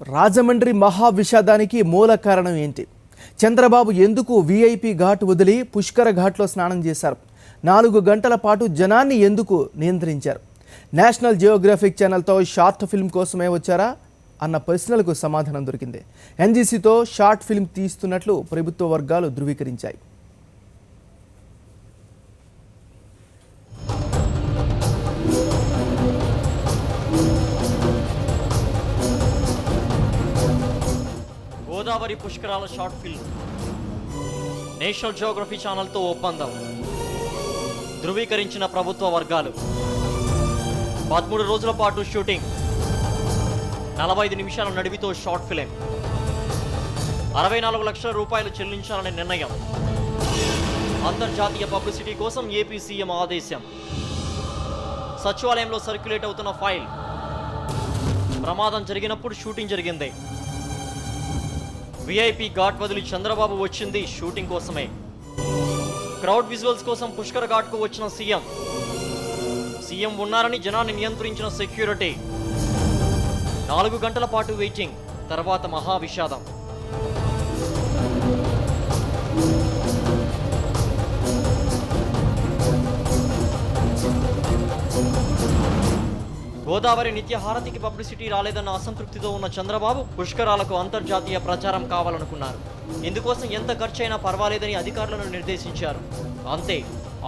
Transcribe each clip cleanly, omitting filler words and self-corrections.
రాజమండ్రి మహావిషాదానికి మూల కారణం ఏంటి? చంద్రబాబు ఎందుకు వీఐపీ ఘాట్ వదిలి పుష్కర ఘాట్లో స్నానం చేశారు? 4 గంటల పాటు జనాన్ని ఎందుకు నియంత్రించారు? నేషనల్ జియోగ్రఫిక్ ఛానల్తో షార్ట్ ఫిల్మ్ కోసమే వచ్చారా అన్న ప్రశ్నలకు సమాధానం దొరికింది. ఎన్జీసీతో షార్ట్ ఫిల్మ్ తీస్తున్నట్లు ప్రభుత్వ వర్గాలు ధృవీకరించాయి. గోదావరి పుష్కరాల షార్ట్ ఫిల్మ్ నేషనల్ జియోగ్రఫీ ఛానల్తో ఒప్పందం ధృవీకరించిన ప్రభుత్వ వర్గాలు. 13 రోజుల పాటు షూటింగ్, 45 నిమిషాల నడివితో షార్ట్ ఫిల్మ్, 64 లక్షల రూపాయలు చెల్లించాలనే నిర్ణయం. అంతర్జాతీయ పబ్లిసిటీ కోసం ఏపీ సీఎం ఆదేశం. సచివాలయంలో సర్క్యులేట్ అవుతున్న ఫైల్. ప్రమాదం జరిగినప్పుడు షూటింగ్ జరిగింది. వీఐపీ ఘాట్ వదిలి చంద్రబాబు వచ్చింది షూటింగ్ కోసమే. క్రౌడ్ విజువల్స్ కోసం పుష్కర ఘాట్కు వచ్చిన సీఎం ఉన్నారని జనాన్ని నియంత్రించిన సెక్యూరిటీ. 4 గంటల పాటు వెయిటింగ్, తర్వాత మహా విషాదం. గోదావరి నిత్యహారతికి పబ్లిసిటీ రాలేదన్న అసంతృప్తితో ఉన్న చంద్రబాబు పుష్కరాలకు అంతర్జాతీయ ప్రచారం కావాలనుకున్నారు. ఇందుకోసం ఎంత ఖర్చైనా పర్వాలేదని అధికారులను నిర్దేశించారు. అంతే,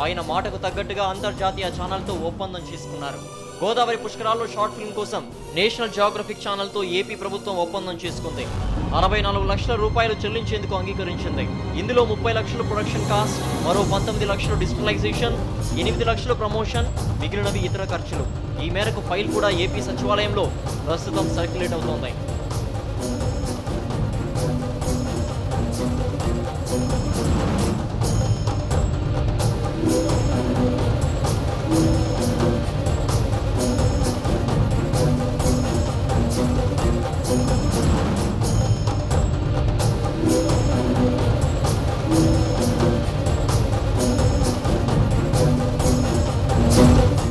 ఆయన మాటకు తగ్గట్టుగా అంతర్జాతీయ ఛానల్తో ఒప్పందం చేసుకున్నారు. గోదావరి పుష్కరాల్లో షార్ట్ ఫిల్మ్ కోసం నేషనల్ జియోగ్రఫిక్ ఛానల్తో ఏపీ ప్రభుత్వం ఒప్పందం చేసుకుంది. 64 లక్షల రూపాయలు చెల్లించేందుకు అంగీకరించింది. ఇందులో 30 లక్షలు ప్రొడక్షన్ కాస్ట్, మరో 19 లక్షలు డిజిటలైజేషన్, 8 లక్షలు ప్రమోషన్, మిగిలినవి ఇతర ఖర్చులు. ఈ మేరకు ఫైల్ కూడా ఏపీ సచివాలయంలో ప్రస్తుతం సర్క్యులేట్ అవుతోంది.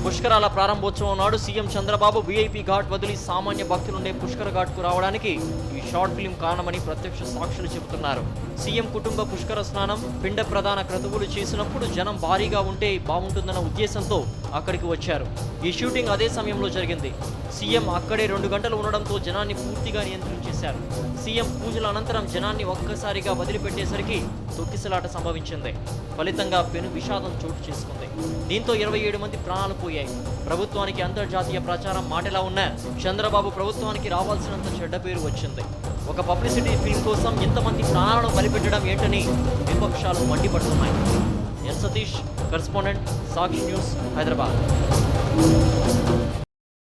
పుష్కరాల ప్రారంభోత్సవం నాడు సీఎం చంద్రబాబు వీఐపీ ఘాట్ వదిలి సామాన్య భక్తులుండే పుష్కర ఘాట్కు రావడానికి ఈ షార్ట్ ఫిల్మ్ కారణమని ప్రత్యక్ష సాక్షులు చెబుతున్నారు. సీఎం కుటుంబ పుష్కర స్నానం, పిండ ప్రధాన క్రతువులు చేసినప్పుడు జనం భారీగా ఉంటే బాగుంటుందన్న ఉద్దేశంతో అక్కడికి వచ్చారు. ఈ షూటింగ్ అదే సమయంలో జరిగింది. సీఎం అక్కడే 2 గంటలు ఉండడంతో జనాన్ని పూర్తిగా నియంత్రించేశారు. సీఎం పూజల అనంతరం జనాన్ని ఒక్కసారిగా వదిలిపెట్టేసరికి తొక్కిసలాట సంభవించింది. ఫలితంగా పెను విషాదం చోటు చేసుకుంది. దీంతో 27 మంది ప్రాణాలు పోయాయి. ప్రభుత్వానికి అంతర్జాతీయ ప్రచారం మాటలా ఉన్న చంద్రబాబు ప్రభుత్వానికి రావాల్సినంత చెడ్డ పేరు వచ్చింది. ఒక పబ్లిసిటీ ఫిల్మ్ కోసం ఇంతమంది ప్రాణాలను బలిపెట్టడం ఏంటని విపక్షాలు మండిపడుతున్నాయి. ఎన్ సతీష్, కరెస్పాండెంట్, సాక్షి న్యూస్, హైదరాబాద్.